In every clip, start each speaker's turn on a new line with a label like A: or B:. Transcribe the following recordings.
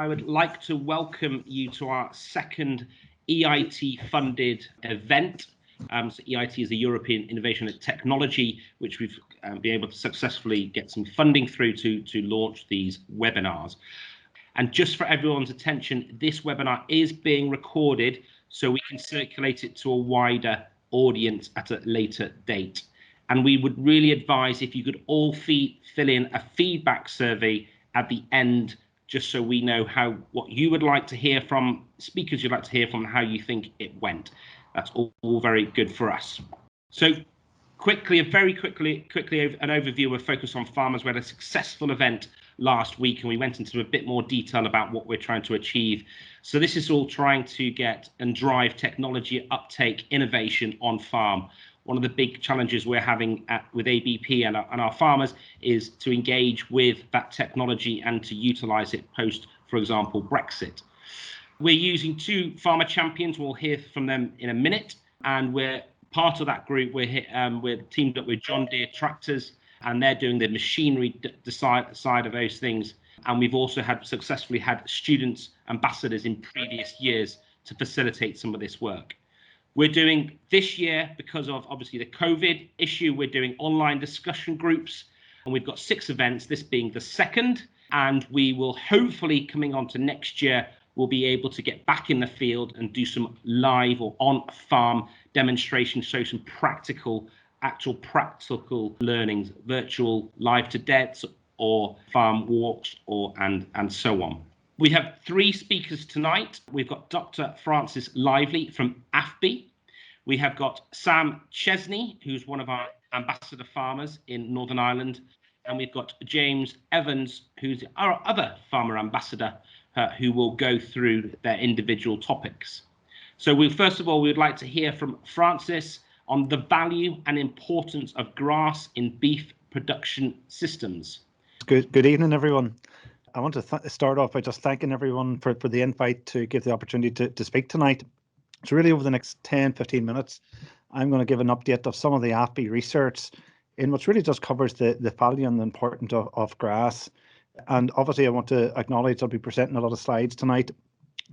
A: I would like to welcome you to our second EIT-funded event. So EIT is the European Innovation and Technology, which we've been able to successfully get some funding through to launch these webinars. And just for everyone's attention, this webinar is being recorded so we can circulate it to a wider audience at a later date. And we would really advise if you could all fill in a feedback survey at the end, just so we know what you would like to hear from speakers you'd like to hear from, and how you think it went. That's all very good for us. So very quickly, an overview. We're focused on farmers. We had a successful event last week, and we went into a bit more detail about what we're trying to achieve. So this is all trying to get and drive technology uptake, innovation on farm. One of the big challenges we're having with ABP and our farmers is to engage with that technology and to utilize it post, for example, Brexit. We're using 2 farmer champions. We'll hear from them in a minute, and we're part of that group. We're teamed up with John Deere tractors, and they're doing the machinery side of those things. And we've also successfully had students ambassadors in previous years to facilitate some of this work. We're doing this year, because of obviously the COVID issue, we're doing online discussion groups, and we've got 6 events, this being the second. And we will hopefully, coming on to next year, we'll be able to get back in the field and do some live or on-farm demonstrations, show some practical learnings, virtual live to deaths or farm walks and so on. We have 3 speakers tonight. We've got Dr. Francis Lively from AFBI. We have got Sam Chesney, who's one of our ambassador farmers in Northern Ireland. And we've got James Evans, who's our other farmer ambassador, who will go through their individual topics. So first of all, we would like to hear from Francis on the value and importance of grass in beef production systems.
B: Good evening, everyone. I want to start off by just thanking everyone for the invite to give the opportunity to speak tonight. So really over the next 10-15 minutes, I'm going to give an update of some of the AFBI research in which really just covers the value and the importance of grass. And obviously I want to acknowledge I'll be presenting a lot of slides tonight.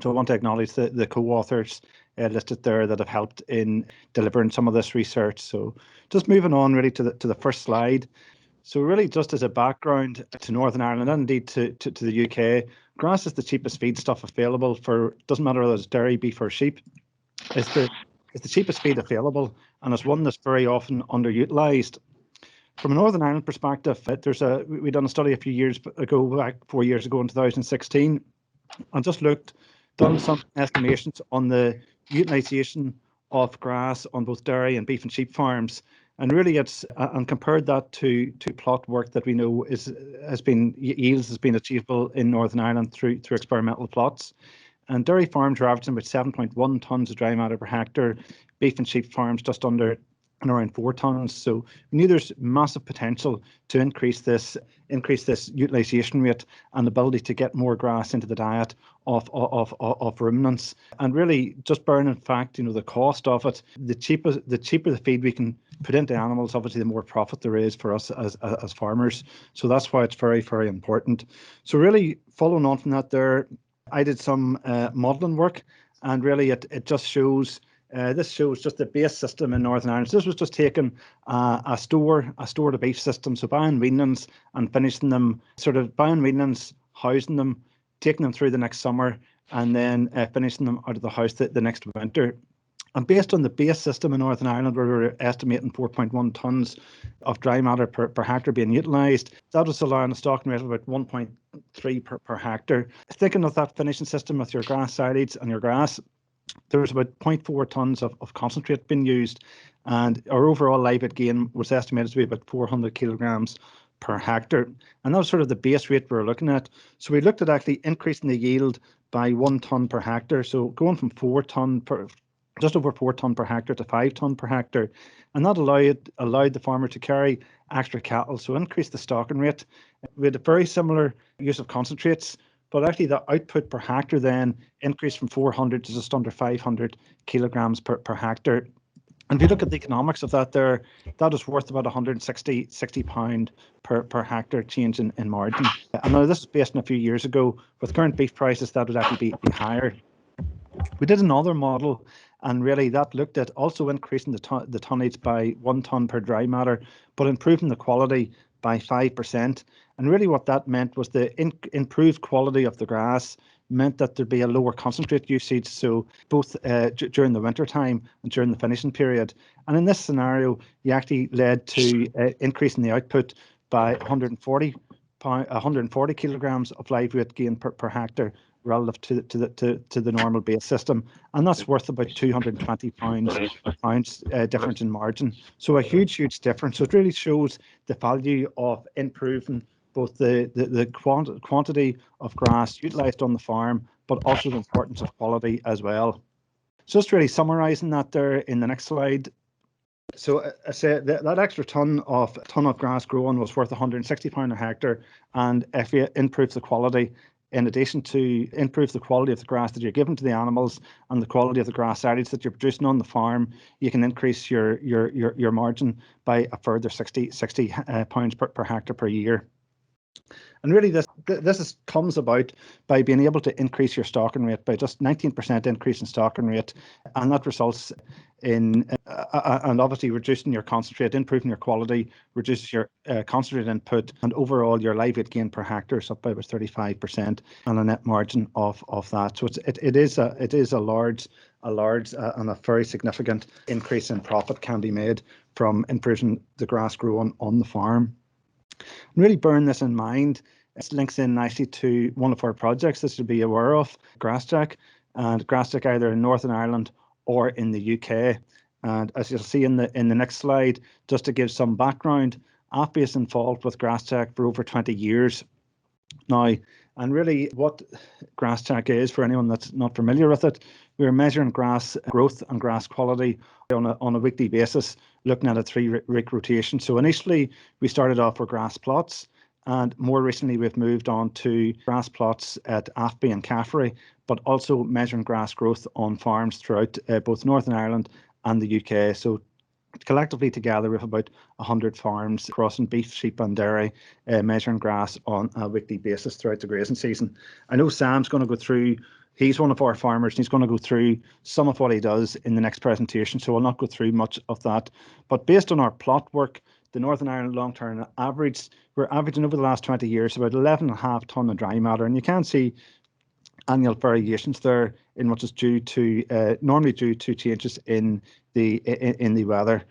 B: So I want to acknowledge the co-authors listed there that have helped in delivering some of this research. So just moving on really to the first slide. So really just as a background to Northern Ireland and indeed to the UK, grass is the cheapest feedstuff available for, doesn't matter whether it's dairy, beef or sheep. It's the cheapest feed available, and it's one that's very often underutilised. From a Northern Ireland perspective, we done a study a few years ago, back 4 years ago in 2016, and just done some estimations on the utilisation of grass on both dairy and beef and sheep farms. And really and compared that to plot work that we know has been achievable in Northern Ireland through experimental plots. And dairy farms are averaging about 7.1 tonnes of dry matter per hectare, beef and sheep farms just under and around 4 tonnes. So we knew there's massive potential to increase this utilisation rate and ability to get more grass into the diet of ruminants. And really just bearing in fact, the cost of it, the cheaper the feed we can put into animals, obviously the more profit there is for us as farmers. So that's why it's very, very important. So really following on from that there, I did some modelling work, and really it just shows. This shows just the base system in Northern Ireland. So this was just taking a store to beef system, so buying weanlings and finishing them, sort of buying weanlings, housing them, taking them through the next summer, and then finishing them out of the house the next winter. And based on the base system in Northern Ireland, where we were estimating 4.1 tonnes of dry matter per hectare being utilised, that was allowing a stocking rate of about 1.3 per hectare. Thinking of that finishing system with your grass silage and your grass, there was about 0.4 tonnes of concentrate being used, and our overall live weight gain was estimated to be about 400 kilograms per hectare. And that was sort of the base rate we were looking at. So we looked at actually increasing the yield by 1 tonne per hectare. So going from just over 4 tonne per hectare to 5 tonne per hectare. And that allowed the farmer to carry extra cattle, so increase the stocking rate. We had a very similar use of concentrates, but actually the output per hectare then increased from 400 to just under 500 kilograms per hectare. And if you look at the economics of that there, that is worth about £160 per hectare change in margin. And now this is based on a few years ago. With current beef prices, that would actually be higher. We did another model, and really that looked at also increasing the tonnage by 1 tonne per dry matter, but improving the quality by 5%. And really what that meant was the improved quality of the grass meant that there'd be a lower concentrate usage, so both during the winter time and during the finishing period. And in this scenario, you actually led to increasing the output by 140 kilograms of live weight gain per hectare relative to the normal base system, and that's worth about £220 difference in margin. So a huge difference. So it really shows the value of improving both the quantity of grass utilised on the farm, but also the importance of quality as well. So just really summarising that there in the next slide. So I say that extra ton of grass grown was worth £160 a hectare, and if you improve the quality, in addition to improve the quality of the grass that you're giving to the animals and the quality of the grass silage that you're producing on the farm, you can increase your margin by a further £60 per hectare per year. And really, this comes about by being able to increase your stocking rate by just 19% increase in stocking rate, and that results in and obviously reducing your concentrate, improving your quality, reduces your concentrate input, and overall your live weight gain per hectare is up by about 35% and a net margin of that. So it is a large and a very significant increase in profit can be made from improving the grass growing on the farm. And really bearing this in mind, it links in nicely to one of our projects that you should be aware of, Grassjack, and Grassjack either in Northern Ireland or in the UK. And as you'll see in the next slide, just to give some background, AFBI is involved with Grassjack for over 20 years now. And really what Grassjack is, for anyone that's not familiar with it, we're measuring grass growth and grass quality on a weekly basis, looking at a 3-week rotation. So initially we started off with grass plots, and more recently we've moved on to grass plots at AFBI and Caffrey, but also measuring grass growth on farms throughout both Northern Ireland and the UK. So collectively together we have about 100 farms crossing beef, sheep and dairy, measuring grass on a weekly basis throughout the grazing season. I know Sam's going to go through, he's one of our farmers, and he's going to go through some of what he does in the next presentation, so I'll not go through much of that. But based on our plot work, the Northern Ireland long-term average, we're averaging over the last 20 years about 11.5 tonne of dry matter, and you can see annual variations there in what is due to normally due to changes in the weather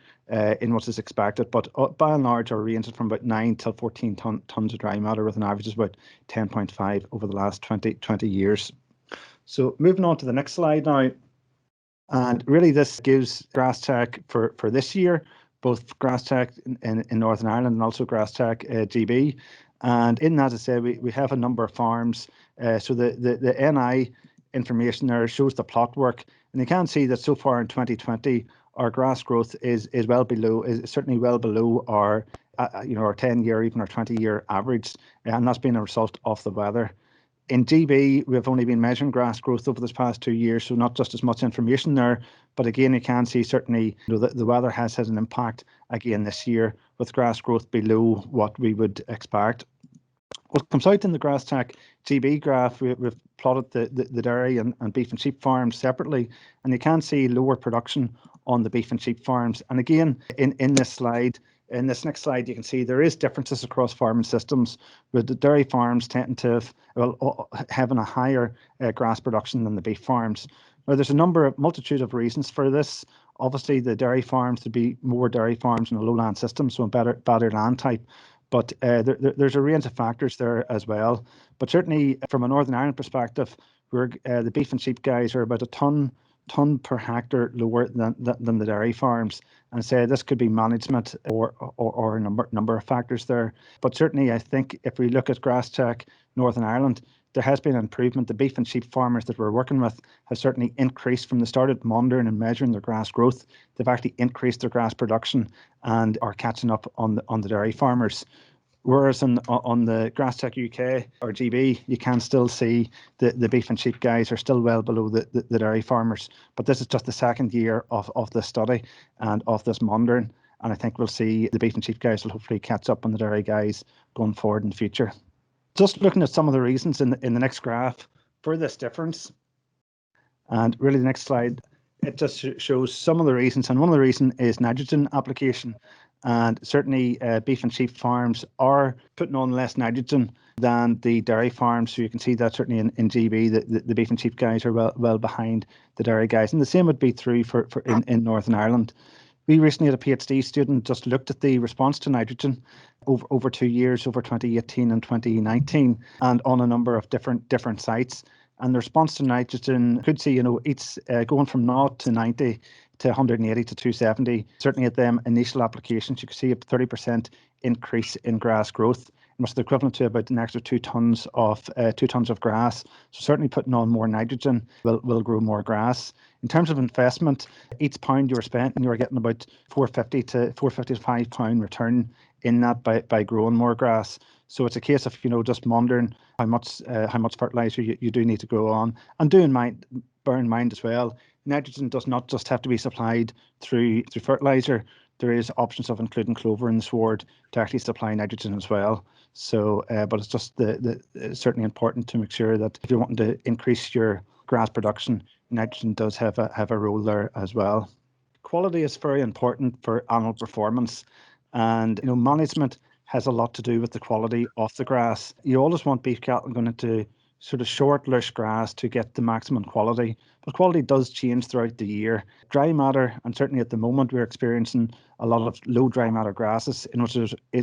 B: in what is expected, but by and large are ranging from about 9 till 14 tons of dry matter, with an average of about 10.5 over the last 20 years. So moving on to the next slide now, and really this gives Grassjack for this year, both Grassjack in Northern Ireland and also Grassjack GB. And in that, as I say, we have a number of farms. So the NI information there shows the plot work, and you can see that so far in 2020, our grass growth is certainly well below our our 10-year, even our 20-year average, and that's been a result of the weather. In GB, we've only been measuring grass growth over this past 2 years, so not just as much information there. But again, you can see certainly the weather has had an impact again this year, with grass growth below what we would expect. What comes out in the Grassjack GB graph, we've plotted the dairy and beef and sheep farms separately, and you can see lower production on the beef and sheep farms. And again, in this slide, in this next slide, you can see there is differences across farming systems, with the dairy farms tending to having a higher grass production than the beef farms. Now, there's a multitude of reasons for this. Obviously, the dairy farms to be more dairy farms in a lowland system, so a better land type. But there's a range of factors there as well. But certainly, from a Northern Ireland perspective, where the beef and sheep guys are about a ton per hectare lower than the dairy farms, and say this could be management or a number of factors there. But certainly, I think if we look at Grassjack Northern Ireland, there has been an improvement. The beef and sheep farmers that we're working with have certainly increased from the start of monitoring and measuring their grass growth. They've actually increased their grass production and are catching up on the dairy farmers. Whereas on the Grassland UK or GB, you can still see the beef and sheep guys are still well below the dairy farmers. But this is just the second year of this study and of this monitoring. And I think we'll see the beef and sheep guys will hopefully catch up on the dairy guys going forward in the future. Just looking at some of the reasons in the next graph for this difference. And really the next slide, it just shows some of the reasons. And one of the reasons is nitrogen application. And certainly beef and sheep farms are putting on less nitrogen than the dairy farms. So you can see that certainly in GB, the beef and sheep guys are well behind the dairy guys. And the same would be true for in Northern Ireland. We recently had a PhD student just looked at the response to nitrogen over 2 years, over 2018 and 2019, and on a number of different sites. And the response to nitrogen could see, it's going from 0 to 90 to 180 to 270. Certainly at them initial applications, you can see a 30% increase in grass growth. Must be equivalent to about an extra 2 tons of grass. So certainly putting on more nitrogen will grow more grass. In terms of investment, each pound you were spent, and you were getting about 450 to £5 return in that by growing more grass. So it's a case of just monitoring how much fertilizer you do need to grow on, and bear in mind as well, nitrogen does not just have to be supplied through fertilizer. There is options of including clover in the sward to actually supply nitrogen as well. So, but it's just it's certainly important to make sure that if you're wanting to increase your grass production, nitrogen does have a role there as well. Quality is very important for animal performance, and management has a lot to do with the quality of the grass. You always want beef cattle going into sort of short, lush grass to get the maximum quality, but quality does change throughout the year. Dry matter, and certainly at the moment we're experiencing a lot of low dry matter grasses, in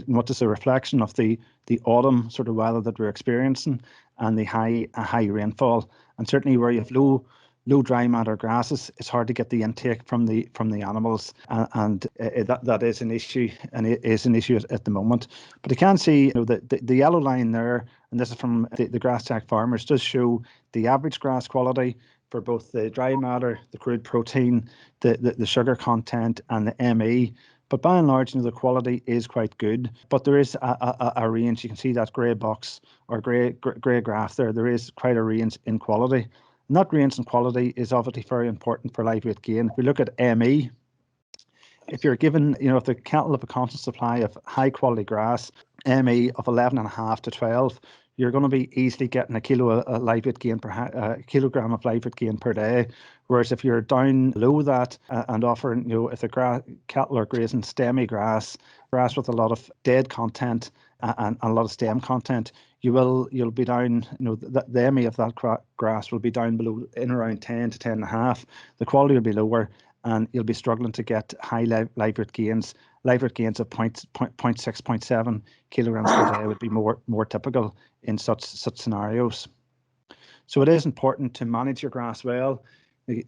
B: what is a reflection of the autumn sort of weather that we're experiencing and the high rainfall. And certainly where you have low dry matter grasses, it's hard to get the intake from the animals, and that is an issue, and it is an issue at the moment. But you can see the yellow line there, and this is from the Grassland farmers, does show the average grass quality for both the dry matter, the crude protein, the sugar content, and the ME. But by and large, the quality is quite good. But there is a range. You can see that grey box or grey graph there. There is quite a range in quality. And that range in quality is obviously very important for live weight gain. If we look at ME, if you're given, if the cattle have a constant supply of high quality grass, ME of 11.5 to 12, you're going to be easily getting a kilogram of live weight gain per day. Whereas if you're down below that and offering, if the cattle are grazing stemmy grass with a lot of dead content and a lot of stem content, you'll be down, the ME of that grass will be down below in around 10 to 10.5. The quality will be lower, and you'll be struggling to get high live weight gains. Live weight gains of 0.6, 0.7 kilograms per day would be more typical in such scenarios. So it is important to manage your grass well,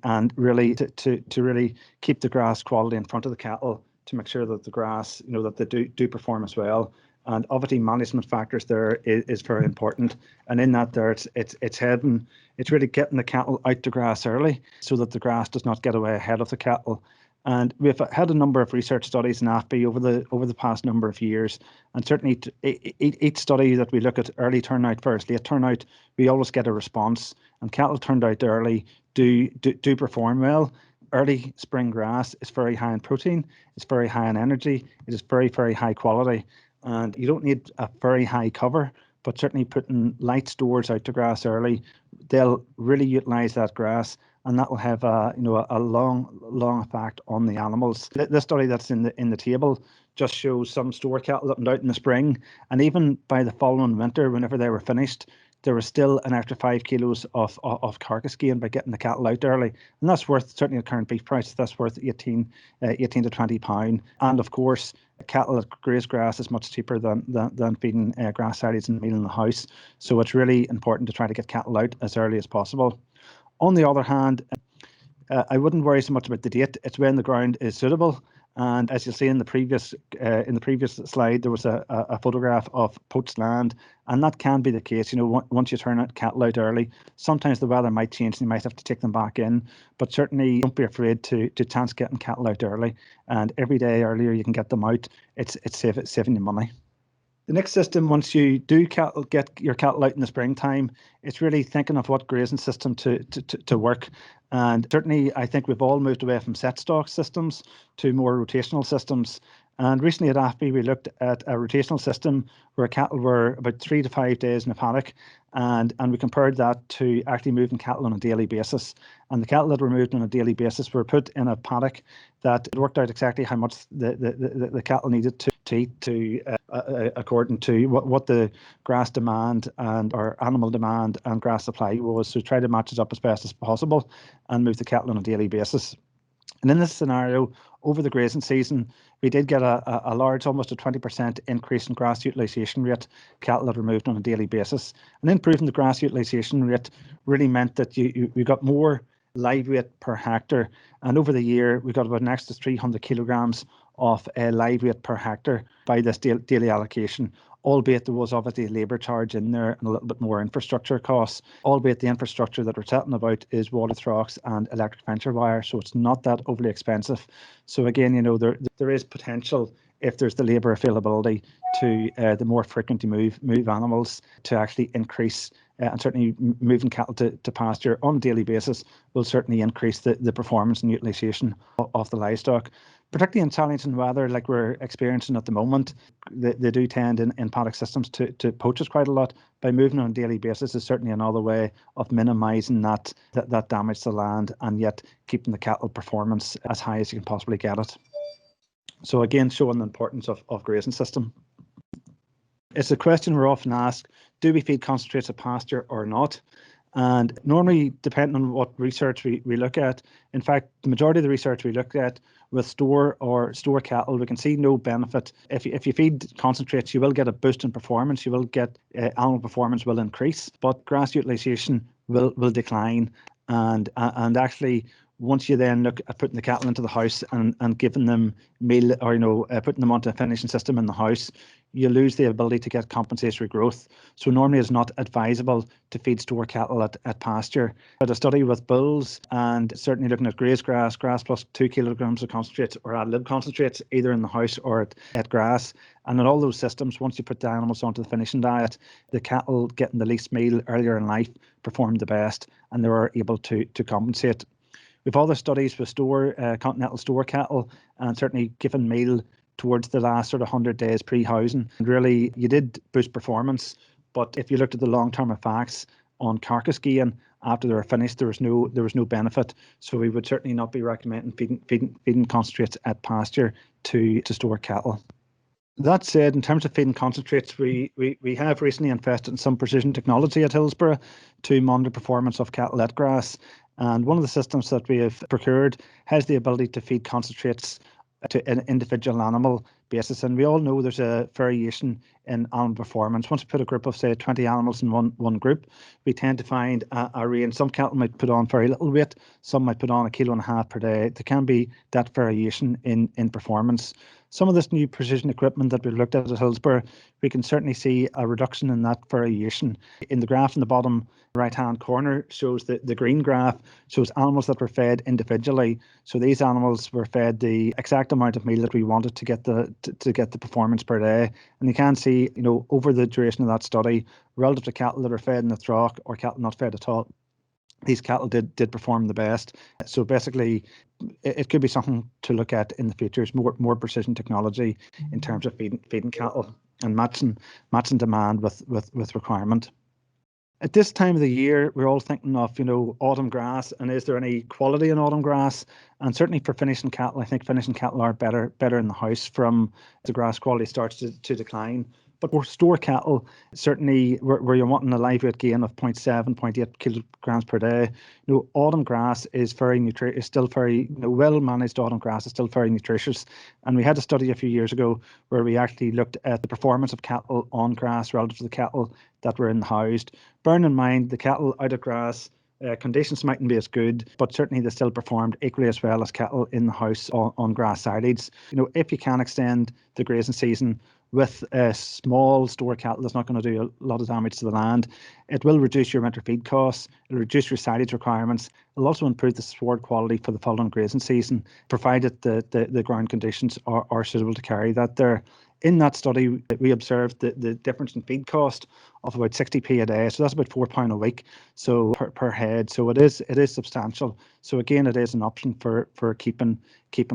B: and really to really keep the grass quality in front of the cattle to make sure that the grass, that they do perform as well. And obviously management factors there is very important. And in that there, it's really getting the cattle out to grass early so that the grass does not get away ahead of the cattle. And we've had a number of research studies in AFBI over the past number of years. And certainly each study that we look at early turnout versus late turnout, we always get a response. And cattle turned out early do perform well. Early spring grass is very high in protein, it's very high in energy, it is very, very high quality. And you don't need a very high cover, but certainly putting light stores out to grass early, they'll really utilise that grass, and that will have a long effect on the animals. This study that's in the table just shows some store cattle up and out in the spring, and even by the following winter, whenever they were finished, there was still an extra 5 kilos of carcass gain by getting the cattle out early, and that's worth, certainly at current beef prices, that's worth 18 to £20. And of course, cattle that graze grass is much cheaper than feeding grass silage and meal in the house. So it's really important to try to get cattle out as early as possible. On the other hand, I wouldn't worry so much about the date. It's when the ground is suitable. And as you'll see in the previous slide, there was a photograph of poached land, and that can be the case. Once you turn cattle out early, sometimes the weather might change and you might have to take them back in. But certainly, don't be afraid to chance getting cattle out early. And every day earlier you can get them out, it's saving you money. The next system, once you do get your cattle out in the springtime, it's really thinking of what grazing system to work. And certainly, I think we've all moved away from set stock systems to more rotational systems. And recently at AFBI, we looked at a rotational system where cattle were about 3 to 5 days in a paddock, and we compared that to actually moving cattle on a daily basis. And the cattle that were moved on a daily basis were put in a paddock that worked out exactly how much the cattle needed to eat according to what the grass demand or animal demand and grass supply was. So try to match it up as best as possible and move the cattle on a daily basis. And in this scenario, over the grazing season, we did get a large, almost a 20% increase in grass utilisation rate, cattle that were moved on a daily basis. And improving the grass utilisation rate really meant that we got more live weight per hectare. And over the year, we got about an extra 300 kilograms of live weight per hectare by this daily allocation, albeit there was obviously a labour charge in there and a little bit more infrastructure costs, albeit the infrastructure that we're chatting about is water troughs and electric fencer wire, so it's not that overly expensive. So again, there is potential if there's the labour availability to the more frequently move animals to actually increase and certainly moving cattle to pasture on a daily basis will certainly increase the performance and utilisation of the livestock. Particularly in challenging weather like we're experiencing at the moment, they do tend in paddock systems to poach us quite a lot. By moving on a daily basis is certainly another way of minimising that damage to land and yet keeping the cattle performance as high as you can possibly get it. So again, showing the importance of grazing system. It's a question we're often asked, do we feed concentrates at pasture or not? And normally, depending on what research we look at, in fact, the majority of the research we look at with store cattle, we can see no benefit. If you feed concentrates, you will get a boost in performance. You will get animal performance will increase, but grass utilisation will decline. And actually, once you then look at putting the cattle into the house and giving them meal or putting them onto a finishing system in the house, you lose the ability to get compensatory growth. So normally it's not advisable to feed store cattle at pasture. But a study with bulls and certainly looking at graze grass plus 2 kilograms of concentrates or ad lib concentrates either in the house or at grass. And in all those systems, once you put the animals onto the finishing diet, the cattle getting the least meal earlier in life performed the best and they were able to compensate. We've other studies with continental store cattle and certainly given meal towards the last sort of 100 days pre-housing. And really, you did boost performance, but if you looked at the long-term effects on carcass gain after they were finished, there was no benefit. So we would certainly not be recommending feeding concentrates at pasture to store cattle. That said, in terms of feeding concentrates, we have recently invested in some precision technology at Hillsborough to monitor performance of cattle at grass. And one of the systems that we have procured has the ability to feed concentrates to an individual animal basis. And we all know there's a variation in animal performance. Once we put a group of, say, 20 animals in one group, we tend to find a range. Some cattle might put on very little weight, some might put on 1.5 kilos per day. There can be that variation in performance. Some of this new precision equipment that we looked at Hillsborough, we can certainly see a reduction in that variation. In the graph in the bottom right-hand corner shows the green graph, shows animals that were fed individually. So these animals were fed the exact amount of meal that we wanted to get the performance per day. And you can see, over the duration of that study, relative to cattle that are fed in the trough or cattle not fed at all, these cattle did perform the best. So basically, it could be something to look at in the future. Is more precision technology in terms of feeding cattle and matching demand with requirement. At this time of the year, we're all thinking of autumn grass, and is there any quality in autumn grass? And certainly for finishing cattle, I think finishing cattle are better in the house from the grass quality starts to decline. But for store cattle, certainly where you're wanting a live weight gain of 0.7, 0.8 kilograms per day, autumn grass is still very well managed. Autumn grass is still very nutritious. And we had a study a few years ago where we actually looked at the performance of cattle on grass relative to the cattle that were in the housed. Bearing in mind the cattle out of grass, conditions mightn't be as good, but certainly they still performed equally as well as cattle in the house on grass silage. If you can extend the grazing season with a small store cattle that's not going to do a lot of damage to the land, it will reduce your winter feed costs, it'll reduce your silage requirements, it'll also improve the sward quality for the following grazing season, provided the ground conditions are suitable to carry that there. In that study, we observed the difference in feed cost of about 60p a day. So that's about £4 a week, so per head. So it is substantial. So again, it is an option for keeping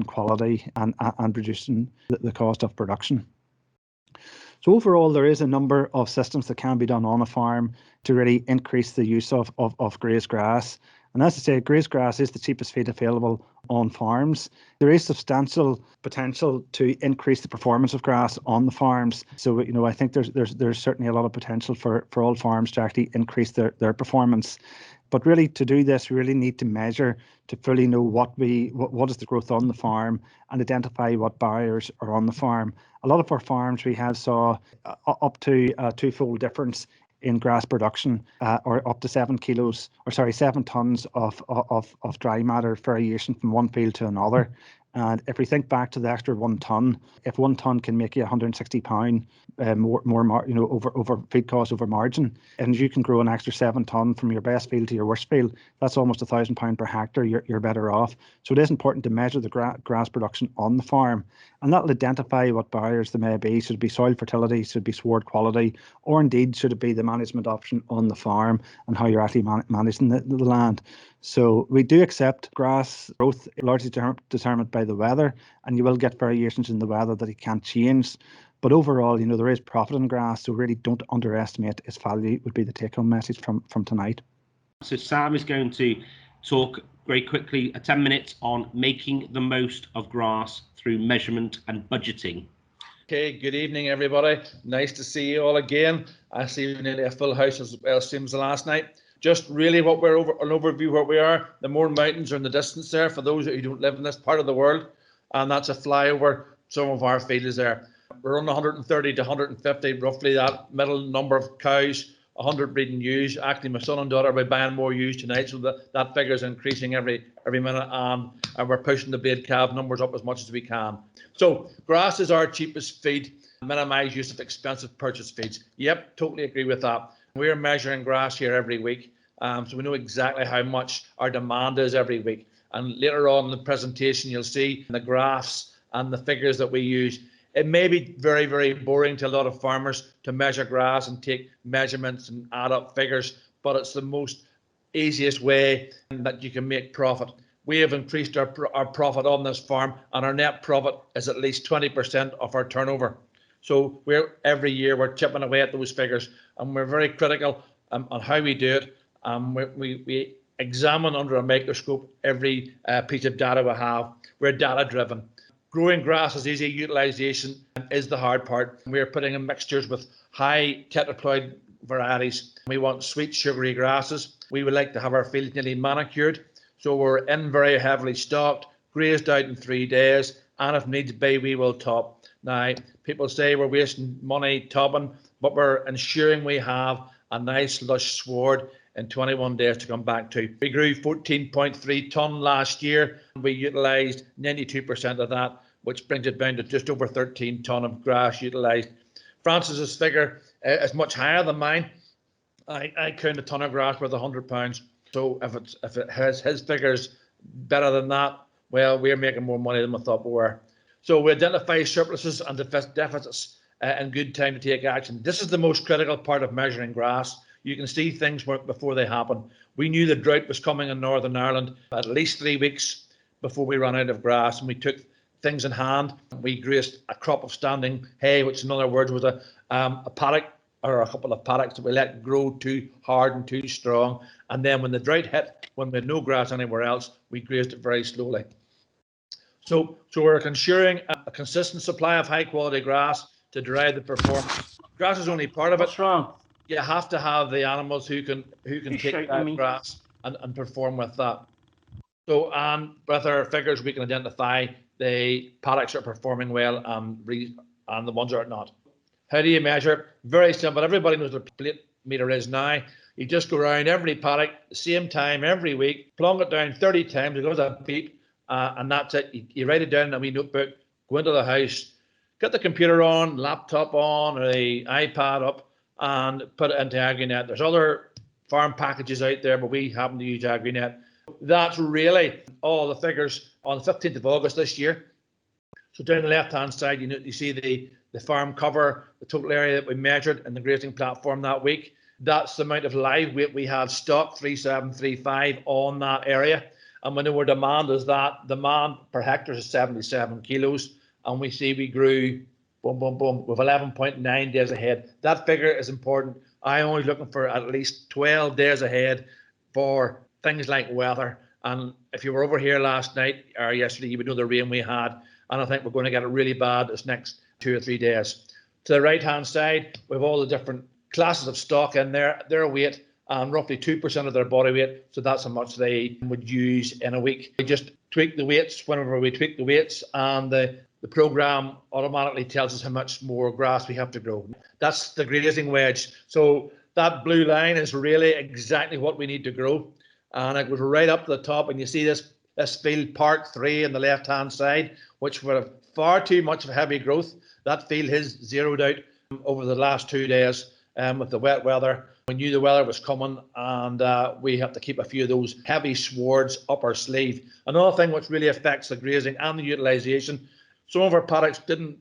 B: quality and reducing the cost of production. So overall, there is a number of systems that can be done on a farm to really increase the use of grazed grass. And as I say, grazed grass is the cheapest feed available on farms. There is substantial potential to increase the performance of grass on the farms. So, I think there's certainly a lot of potential for all farms to actually increase their performance. But really, to do this, we really need to measure to fully know what is the growth on the farm and identify what barriers are on the farm. A lot of our farms, we have saw up to a twofold difference in grass production, or up to 7 tons of dry matter variation from one field to another. And if we think back to the extra 1 ton, if 1 ton can make you £160 over feed cost over margin, and you can grow an extra 7 ton from your best field to your worst field, that's almost £1,000 per hectare. You're better off. So it is important to measure the grass production on the farm, and that'll identify what barriers there may be. Should it be soil fertility? Should it be sward quality? Or indeed, should it be the management option on the farm and how you're actually managing the land? So we do accept grass growth largely determined by the weather, and you will get variations in the weather that it can't change. But overall, there is profit in grass, so really don't underestimate its value, would be the take-home message from tonight.
A: So Sam is going to talk very quickly, 10 minutes, on making the most of grass through measurement and budgeting.
C: Okay, good evening, everybody. Nice to see you all again. I see nearly a full house as well, same as the last night. Just really an overview where we are. The Mourne Mountains are in the distance there for those who don't live in this part of the world. And that's a flyover. Some of our fields there. We're on 130 to 150, roughly that middle number of cows, 100 breeding ewes. Actually, my son and daughter will be buying more ewes tonight, so that figure is increasing every minute, and we're pushing the blade calf numbers up as much as we can. So grass is our cheapest feed. Minimise use of expensive purchase feeds. Yep, totally agree with that. We're measuring grass here every week, so we know exactly how much our demand is every week. And later on in the presentation, you'll see the graphs and the figures that we use. It may be very, very boring to a lot of farmers to measure grass and take measurements and add up figures, but it's the most easiest way that you can make profit. We have increased our profit on this farm, and our net profit is at least 20% of our turnover. So every year we're chipping away at those figures, and we're very critical on how we do it. We examine under a microscope every piece of data we have. We're data driven. Growing grass is easy, utilisation is the hard part. We're putting in mixtures with high tetraploid varieties. We want sweet, sugary grasses. We would like to have our fields nearly manicured. So we're in very heavily stocked, grazed out in 3 days, and if needs be, we will top. Now, people say we're wasting money topping, but we're ensuring we have a nice lush sward in 21 days to come back to. We grew 14.3 tonne last year. We utilised 92% of that, which brings it down to just over 13 tonne of grass utilised. Francis's figure is much higher than mine. I count a tonne of grass worth £100. So if it has his figures better than that, well, we're making more money than we thought we were. So we identify surpluses and deficits in good time to take action. This is the most critical part of measuring grass. You can see things before they happen. We knew the drought was coming in Northern Ireland at least 3 weeks before we ran out of grass, and we took things in hand. We grazed a crop of standing hay, which in other words was a paddock or a couple of paddocks that we let grow too hard and too strong. And then when the drought hit, when we had no grass anywhere else, we grazed it very slowly. So we're ensuring a consistent supply of high quality grass to drive the performance. Grass is only part of it.
D: What's wrong?
C: You have to have the animals who can take that grass and perform with that. So with our figures, we can identify the paddocks are performing well and the ones that are not. How do you measure? Very simple. Everybody knows what a plate meter is now. You just go around every paddock, the same time every week, plonk it down 30 times, it goes a beep, and that's it. You write it down in a wee notebook, go into the house, get the computer on, laptop on, or the iPad up, and put it into AgriNet. There's other farm packages out there, but we happen to use AgriNet. That's really all the figures on the 15th of August this year. So down the left-hand side, you see the farm cover, the total area that we measured in the grazing platform that week. That's the amount of live weight we had stock, 3735 on that area. And we know our demand is that demand per hectare is 77 kilos. And we see we grew, boom, boom, boom, with 11.9 days ahead. That figure is important. I'm always looking for at least 12 days ahead for things like weather. And if you were over here last night or yesterday, you would know the rain we had. And I think we're going to get it really bad this next 2 or 3 days. To the right-hand side, we have all the different classes of stock in there, their weight, and roughly 2% of their body weight. So that's how much they would use in a week. We just tweak the weights whenever we tweak the weights, and the program automatically tells us how much more grass we have to grow. That's the grazing wedge. So that blue line is really exactly what we need to grow. And it goes right up to the top, and you see this field, part 3 on the left-hand side, which would have far too much of heavy growth. That field has zeroed out over the last 2 days with the wet weather. We knew the weather was coming, and we have to keep a few of those heavy swords up our sleeve. Another thing which really affects the grazing and the utilisation, some of our paddocks didn't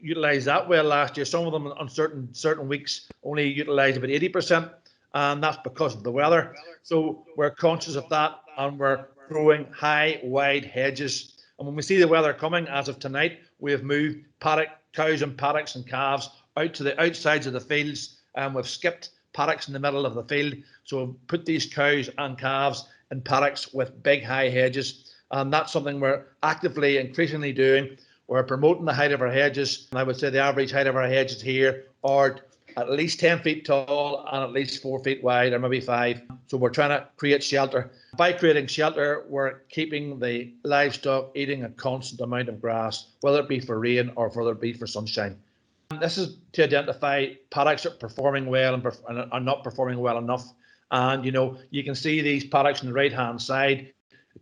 C: utilise that well last year. Some of them on certain weeks only utilised about 80%, and that's because of the weather. So we're conscious of that, and we're growing high, wide hedges. And when we see the weather coming, as of tonight, we have moved cows and paddocks and calves out to the outsides of the fields, and we've skipped paddocks in the middle of the field. So we've put these cows and calves in paddocks with big, high hedges. And that's something we're actively, increasingly doing. We're promoting the height of our hedges. And I would say the average height of our hedges here are at least 10 feet tall and at least 4 feet wide, or maybe 5. So we're trying to create shelter. By creating shelter, we're keeping the livestock eating a constant amount of grass, whether it be for rain or whether it be for sunshine. This is to identify paddocks that are performing well and are not performing well enough. And you can see these paddocks on the right-hand side,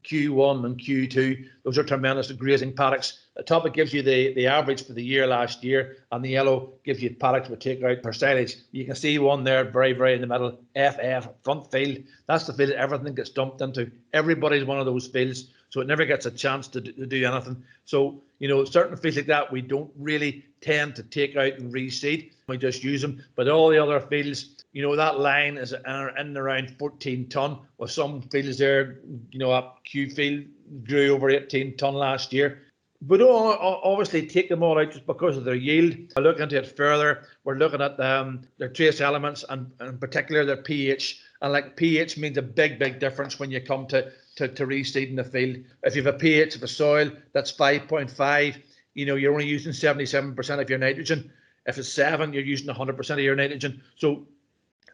C: Q1 and Q2. Those are tremendous grazing paddocks. The top, it gives you the average for the year last year, and the yellow gives you paddocks we take out for silage. You can see one there very, very in the middle, FF, front field. That's the field that everything gets dumped into. Everybody's one of those fields, so it never gets a chance to do anything. So, certain fields like that, we don't really tend to take out and reseed. We just use them. But all the other fields, that line is in and around 14 tonne, with some fields there, a Q field grew over 18 tonne last year. We don't obviously take them all out just because of their yield. I look into it further. We're looking at their trace elements, and in particular their pH. And pH means a big, big difference when you come to reseeding the field. If you have a pH of a soil that's 5.5, you're only using 77% of your nitrogen. If it's 7, you're using 100% of your nitrogen. So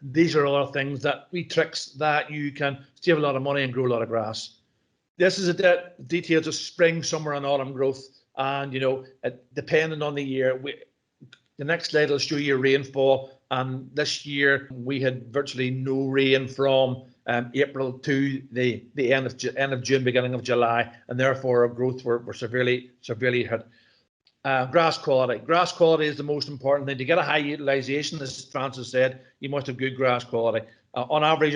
C: these are other things tricks that you can save a lot of money and grow a lot of grass. This is details of spring, summer, and autumn growth. And depending on the year, the next slide will show you rainfall. And this year we had virtually no rain from April to the end of June, beginning of July, and therefore our growth were severely hit. Grass quality. Grass quality is the most important thing. To get a high utilisation, as Francis said, you must have good grass quality. On average,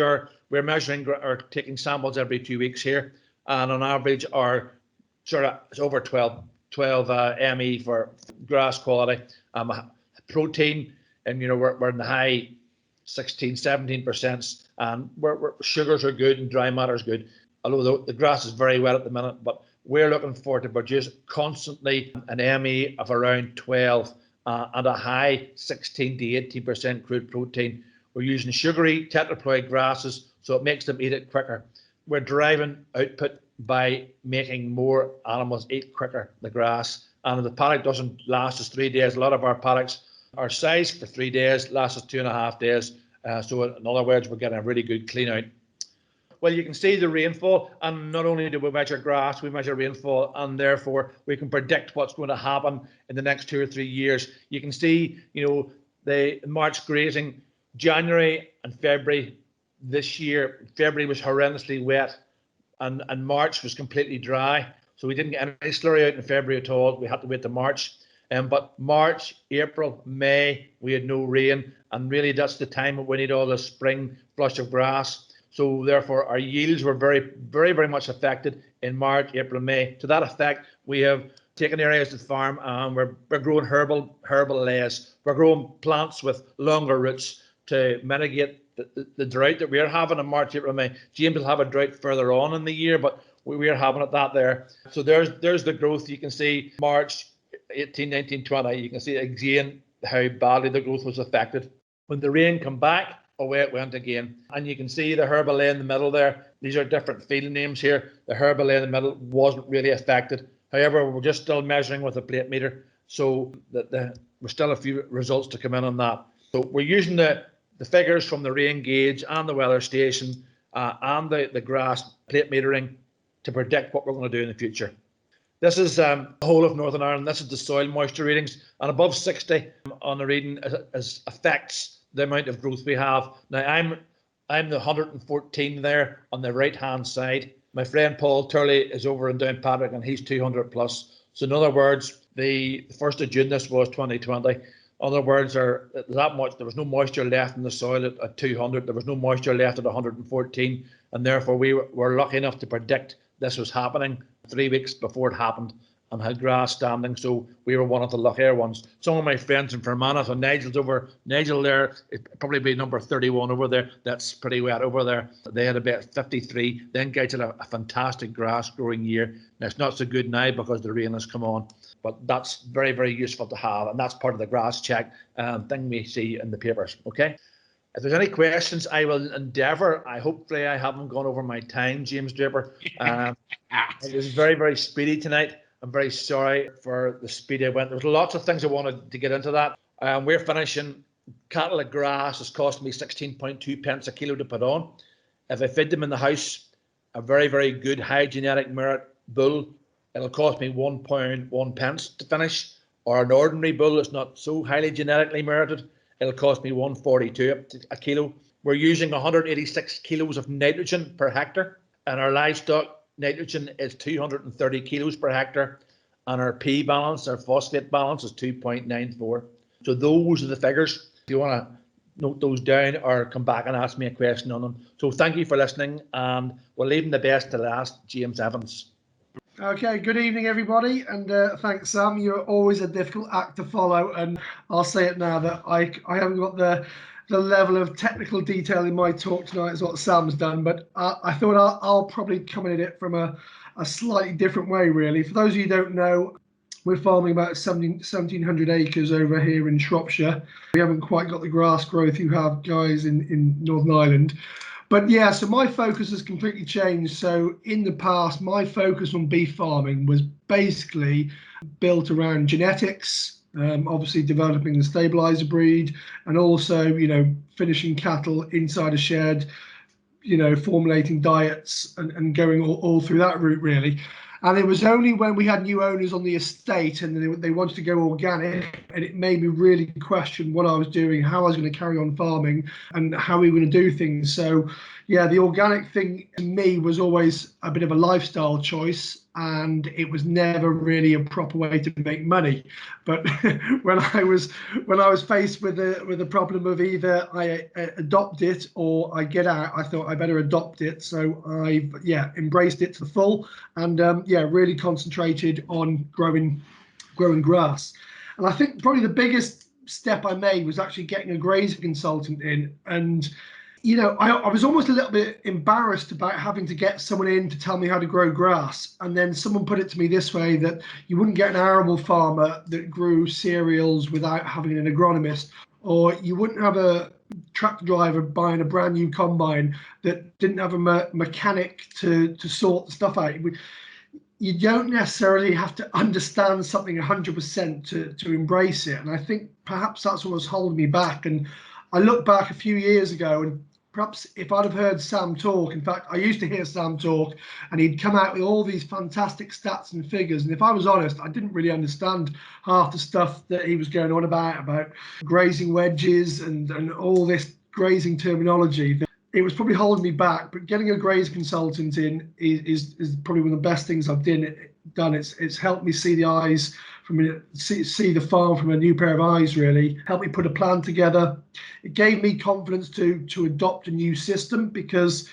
C: we're measuring or taking samples every 2 weeks here, and on average, it's over 12 ME for grass quality. Protein, and we're in the high 16-17%, and sugars are good and dry matter is good. Although the grass is very wet at the minute, but we're looking for to produce constantly an ME of around 12 and a high 16 to 18% crude protein. We're using sugary tetraploid grasses, so it makes them eat it quicker. We're driving output by making more animals eat quicker the grass. And if the paddock doesn't last us 3 days, a lot of our paddocks are sized for 3 days, lasts us 2.5 days. So in other words, we're getting a really good clean out. Well, you can see the rainfall, and not only do we measure grass, we measure rainfall, and therefore we can predict what's going to happen in the next 2 or 3 years. You can see, the March grazing, January and February this year. February was horrendously wet, and March was completely dry. So we didn't get any slurry out in February at all. We had to wait to March. But March, April, May, we had no rain, and really that's the time when we need all the spring flush of grass. So therefore, our yields were very, very, very much affected in March, April, May. To that effect, we have taking areas to the farm, and we're growing herbal layers. We're growing plants with longer roots to mitigate the drought that we're having in March, April, May. James will have a drought further on in the year, but we're having it that there. So there's the growth. You can see March 18, 19, 20. You can see again how badly the growth was affected. When the rain come back, away it went again. And you can see the herbal lay in the middle there. These are different field names here. The herbal lay in the middle wasn't really affected. However, we're just still measuring with a plate meter. So we're still a few results to come in on that. So we're using the figures from the rain gauge and the weather station and the grass plate metering to predict what we're going to do in the future. This is the whole of Northern Ireland. This is the soil moisture readings, and above 60 on the reading affects the amount of growth we have. Now I'm the 114 there on the right hand side. My friend Paul Turley is over in Down Paddock and he's 200 plus. So in other words, the 1st of June this was 2020. In other words, there was no moisture left in the soil at 200. There was no moisture left at 114, and therefore we were lucky enough to predict this was happening 3 weeks before it happened and had grass standing. So we were one of the luckier ones. Some of my friends in Fermanagh, so Nigel there, it'd probably be number 31 over there. That's pretty wet over there. They had about 53. Then guys had a fantastic grass growing year. Now it's not so good now because the rain has come on, but that's very, very useful to have. And that's part of the grass check thing we see in the papers. Okay. If there's any questions, I will endeavour. Hopefully I haven't gone over my time, James Draper. It was very, very speedy tonight. I'm very sorry for the speed I went. There was lots of things I wanted to get into that. We're finishing cattle at grass. It's costing me 16.2 pence a kilo to put on. If I feed them in the house, a very, very good high genetic merit bull, it'll cost me £1 1 pence to finish. Or an ordinary bull that's not so highly genetically merited, it'll cost me £1.42 a kilo. We're using 186 kilos of nitrogen per hectare, and our livestock nitrogen is 230 kilos per hectare, and our P balance, our phosphate balance, is 2.94. So those are the figures. If you want to note those down or come back and ask me a question on them. So thank you for listening, and we're leaving the best to last. James Evans.
D: Okay, good evening, everybody, and thanks, Sam. You're always a difficult act to follow, and I'll say it now that I haven't got the level of technical detail in my talk tonight as what Sam's done, but I thought I'll probably come at it from a slightly different way, really. For those of you who don't know, we're farming about 1,700 acres over here in Shropshire. We haven't quite got the grass growth you have, guys, in Northern Ireland. But yeah, so my focus has completely changed. So in the past, my focus on beef farming was basically built around genetics, obviously developing the stabilizer breed, and also, finishing cattle inside a shed, formulating diets and going all through that route, really. And it was only when we had new owners on the estate and they wanted to go organic, and it made me really question what I was doing, how I was going to carry on farming, and how we were going to do things. So, yeah, the organic thing to me was always a bit of a lifestyle choice, and it was never really a proper way to make money. But when I was faced with the problem of either I adopt it or I get out, I thought I better adopt it. So I embraced it to the full, and really concentrated on growing grass. And I think probably the biggest step I made was actually getting a grazing consultant in. And I was almost a little bit embarrassed about having to get someone in to tell me how to grow grass. And then someone put it to me this way, that you wouldn't get an arable farmer that grew cereals without having an agronomist, or you wouldn't have a truck driver buying a brand new combine that didn't have a mechanic to sort the stuff out. You don't necessarily have to understand something 100% to embrace it. And I think perhaps that's what was holding me back. And I look back a few years ago, and perhaps if I'd have heard Sam talk, in fact, I used to hear Sam talk, and he'd come out with all these fantastic stats and figures. And if I was honest, I didn't really understand half the stuff that he was going on about grazing wedges and all this grazing terminology. It was probably holding me back, but getting a grazing consultant in is probably one of the best things I've done. It's helped me see the eyes see the farm from a new pair of eyes, really. Helped me put a plan together. It gave me confidence to adopt a new system, because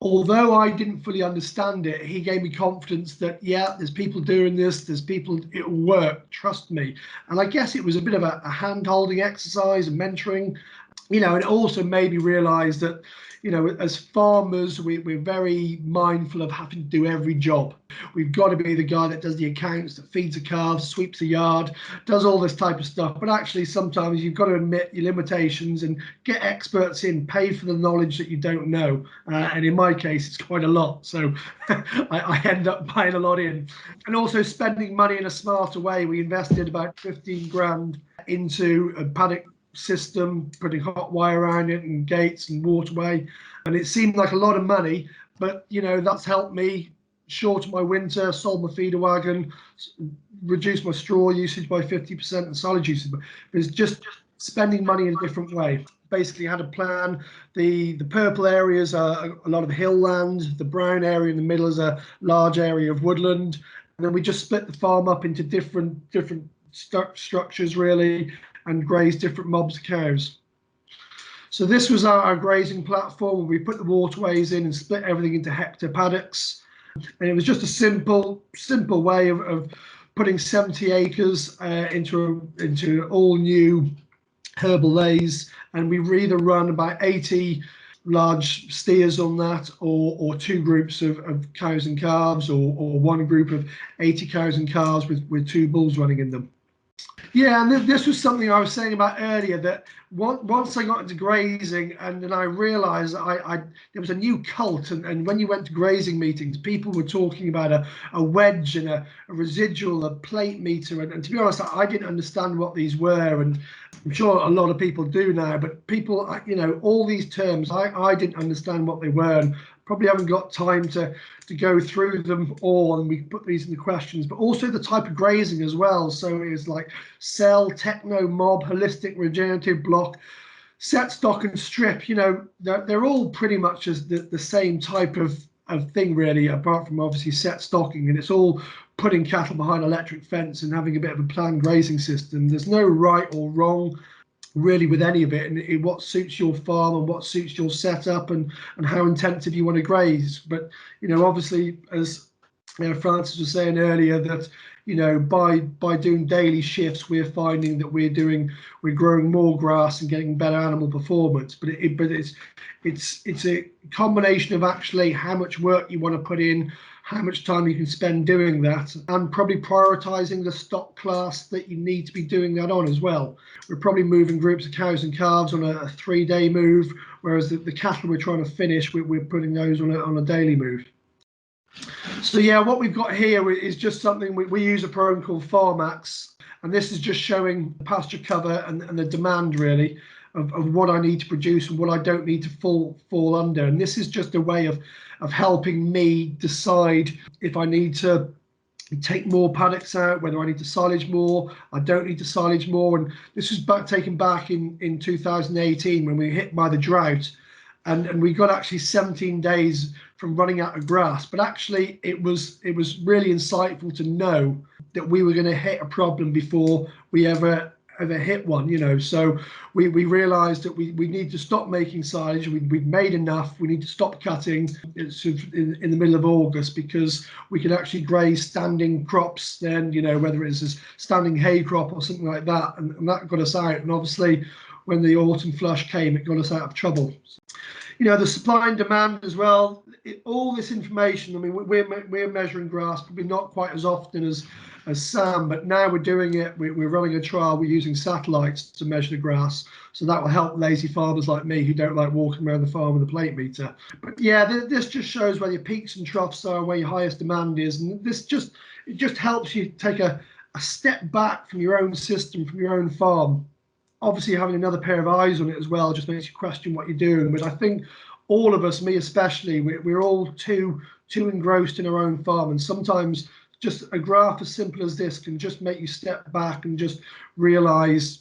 D: although I didn't fully understand it, he gave me confidence that, yeah, there's people doing this, there's people, it'll work, trust me. And I guess it was a bit of a hand-holding exercise and mentoring, and it also made me realize that, as farmers, we're very mindful of having to do every job. We've got to be the guy that does the accounts, that feeds the calves, sweeps the yard, does all this type of stuff. But actually, sometimes you've got to admit your limitations and get experts in, pay for the knowledge that you don't know. And in my case, it's quite a lot. So I end up buying a lot in. And also spending money in a smarter way. We invested about 15 grand into a paddock system, putting hot wire around it and gates and waterway, and it seemed like a lot of money, but that's helped me shorten my winter, sold my feeder wagon, reduced my straw usage by 50% and silage usage. It's just spending money in a different way. Basically had a plan. The purple areas are a lot of hill land, the brown area in the middle is a large area of woodland, and then we just split the farm up into different structures really, and graze different mobs of cows. So this was our grazing platform where we put the waterways in and split everything into hectare paddocks. And it was just a simple way of putting 70 acres into all new herbal lays. And we either run about 80 large steers on that, or two groups of cows and calves, or one group of 80 cows and calves with two bulls running in them. Yeah, and this was something I was saying about earlier, that once I got into grazing, and then I realized that there was a new cult, and when you went to grazing meetings, people were talking about a wedge and a residual, a plate meter, and to be honest, I didn't understand what these were, and I'm sure a lot of people do now, but people, all these terms, I didn't understand what they were, and probably haven't got time to go through them all, and we put these in the questions, but also the type of grazing as well. So it's like cell, techno, mob, holistic, regenerative, block, set, stock and strip. They're all pretty much as the same type of thing really, apart from obviously set stocking, and it's all putting cattle behind electric fence and having a bit of a planned grazing system. There's no right or wrong really with any of it, and what suits your farm and what suits your setup and how intensive you want to graze. But obviously, as Francis was saying earlier, that by doing daily shifts, we're finding that we're growing more grass and getting better animal performance. But it's a combination of actually how much work you want to put in, how much time you can spend doing that, and probably prioritizing the stock class that you need to be doing that on as well. We're probably moving groups of cows and calves on a 3-day move, whereas the cattle we're trying to finish, we're putting those on a daily move. So yeah, what we've got here is just something we use a program called Farmax, and this is just showing pasture cover and the demand really of what I need to produce and what I don't need to fall under. And this is just a way of helping me decide if I need to take more paddocks out, whether I need to silage more, I don't need to silage more. And this was taken back in 2018 when we were hit by the drought, and we got actually 17 days from running out of grass. But actually it was really insightful to know that we were going to hit a problem before we ever hit one. So we realized that we need to stop making silage. We'd made enough. We need to stop cutting in the middle of August, because we could actually graze standing crops then, whether it's a standing hay crop or something like that, and that got us out. And obviously when the autumn flush came, it got us out of trouble. The supply and demand as well, all this information, I mean, we're measuring grass, probably not quite as often as Sam, but now we're doing it. We're running a trial. We're using satellites to measure the grass, so that will help lazy farmers like me who don't like walking around the farm with a plate meter. But yeah, this just shows where your peaks and troughs are, where your highest demand is, and it just helps you take a step back from your own system, from your own farm. Obviously, having another pair of eyes on it as well just makes you question what you're doing. But I think all of us, me especially, we're all too engrossed in our own farm, and sometimes just a graph as simple as this can just make you step back and just realize,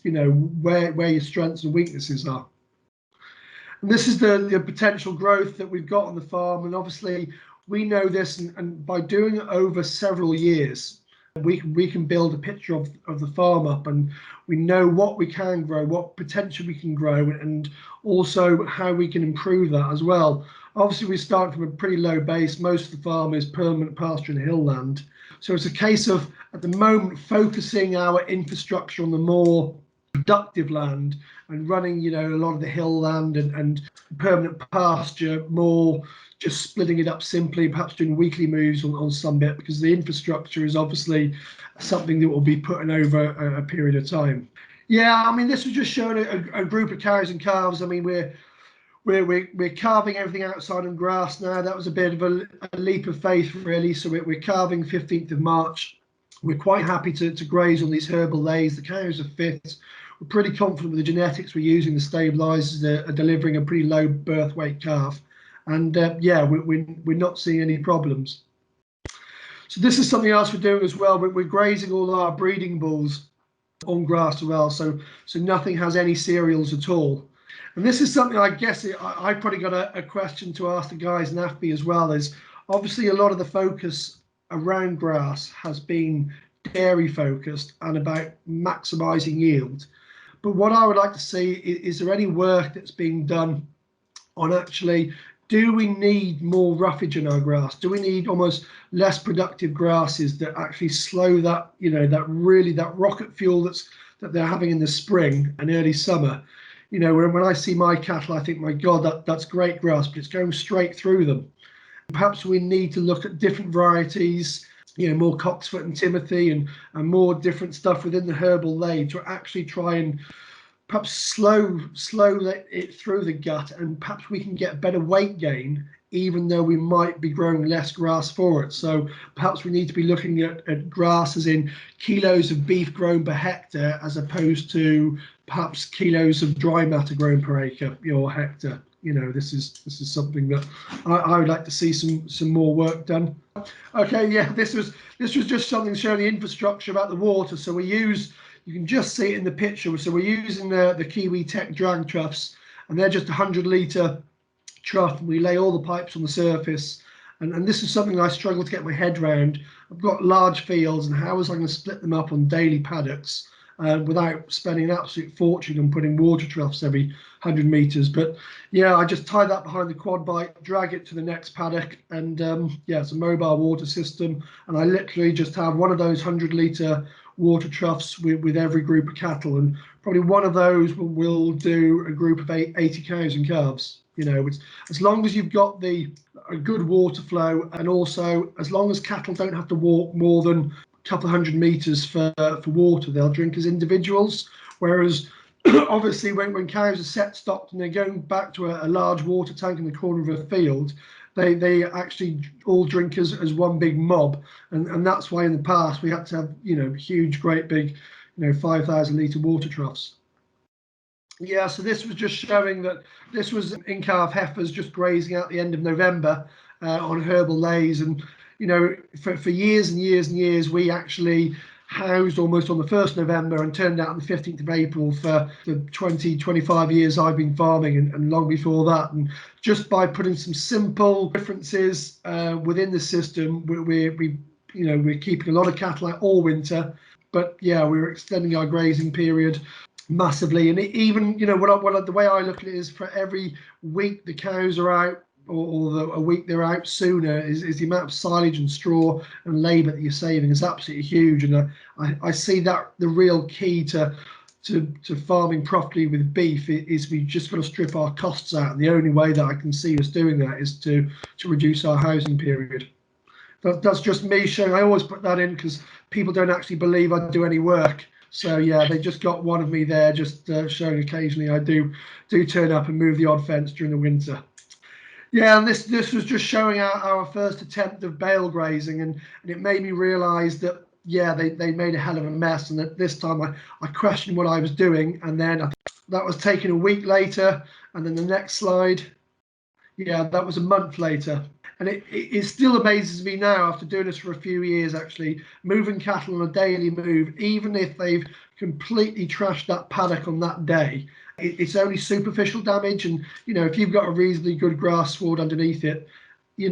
D: where your strengths and weaknesses are. And this is the potential growth that we've got on the farm. And obviously we know this, and by doing it over several years, we can build a picture of the farm up, and we know what we can grow, what potential we can grow, and also how we can improve that as well. Obviously, we start from a pretty low base. Most of the farm is permanent pasture and hill land. So it's a case of, at the moment, focusing our infrastructure on the more productive land and running, a lot of the hill land and permanent pasture, more just splitting it up simply, perhaps doing weekly moves on some bit, because the infrastructure is obviously something that will be put in over a period of time. Yeah, I mean, this was just showing a group of cows and calves. I mean, we're carving everything outside on grass now. That was a bit of a leap of faith, really. So we're carving 15th of March. We're quite happy to graze on these herbal lays. The cows are fit. We're pretty confident with the genetics we're using. The stabilizers are delivering a pretty low birth weight calf. And yeah, we're not seeing any problems. So this is something else we're doing as well. We're grazing all our breeding bulls on grass as well. So nothing has any cereals at all. And this is something, I guess, I probably got a question to ask the guys in AFBI as well, is obviously a lot of the focus around grass has been dairy focused and about maximizing yield. But what I would like to see is there any work that's being done on actually, do we need more roughage in our grass? Do we need almost less productive grasses that actually slow that, that rocket fuel that they're having in the spring and early summer? When I see my cattle, I think, my God, that's great grass, but it's going straight through them. Perhaps we need to look at different varieties, more Coxfoot and Timothy and more different stuff within the herbal lay to actually try and perhaps slow it through the gut, and perhaps we can get better weight gain even though we might be growing less grass for it. So perhaps we need to be looking at grass as in kilos of beef grown per hectare, as opposed to perhaps kilos of dry matter grown per acre or hectare. This is something that I would like to see some more work done. Okay, yeah, this was just something showing the infrastructure about the water. So you can just see it in the picture. So we're using the Kiwi Tech drag troughs, and they're just 100-litre trough. We lay all the pipes on the surface, and this is something I struggle to get my head around. I've got large fields, and how was I going to split them up on daily paddocks without spending an absolute fortune on putting water troughs every 100 meters? But yeah, I just tie that behind the quad bike, drag it to the next paddock, and yeah, it's a mobile water system, and I literally just have one of those 100-litre water troughs with every group of cattle, and probably one of those will do a group of 80 cows and calves. It's, as long as you've got a good water flow, and also as long as cattle don't have to walk more than a couple of 100 meters for water, they'll drink as individuals. Whereas obviously when cows are set stocked and they're going back to a large water tank in the corner of a field, they actually all drink as one big mob, and that's why in the past we had to have huge, great big 5,000-litre water troughs. Yeah, so this was just showing that this was in-calf heifers just grazing out the end of November on herbal lays, and for years and years and years we actually housed almost on the 1st November and turned out on the 15th of April for the 25 years I've been farming, and long before that. And just by putting some simple differences within the system, we're keeping a lot of cattle out all winter, but yeah, we're extending our grazing period massively. And even the way I look at it is, for every week the cows are out, or a week they're out sooner, is the amount of silage and straw and labour that you're saving is absolutely huge. And I see that the real key to farming properly with beef is we just got to strip our costs out, and the only way that I can see us doing that is to reduce our housing period. That's just me showing. I always put that in because people don't actually believe I do any work. So yeah, they just got one of me there, just showing occasionally I do turn up and move the odd fence during the winter. Yeah, and this was just showing our first attempt of bale grazing, and it made me realise that yeah, they made a hell of a mess, and that this time I questioned what I was doing, and then that was taken a week later, and then the next slide, yeah, that was a month later. And it still amazes me now, after doing this for a few years, actually, moving cattle on a daily move, even if they've completely trashed that paddock on that day, it's only superficial damage. And, if you've got a reasonably good grass sward underneath it,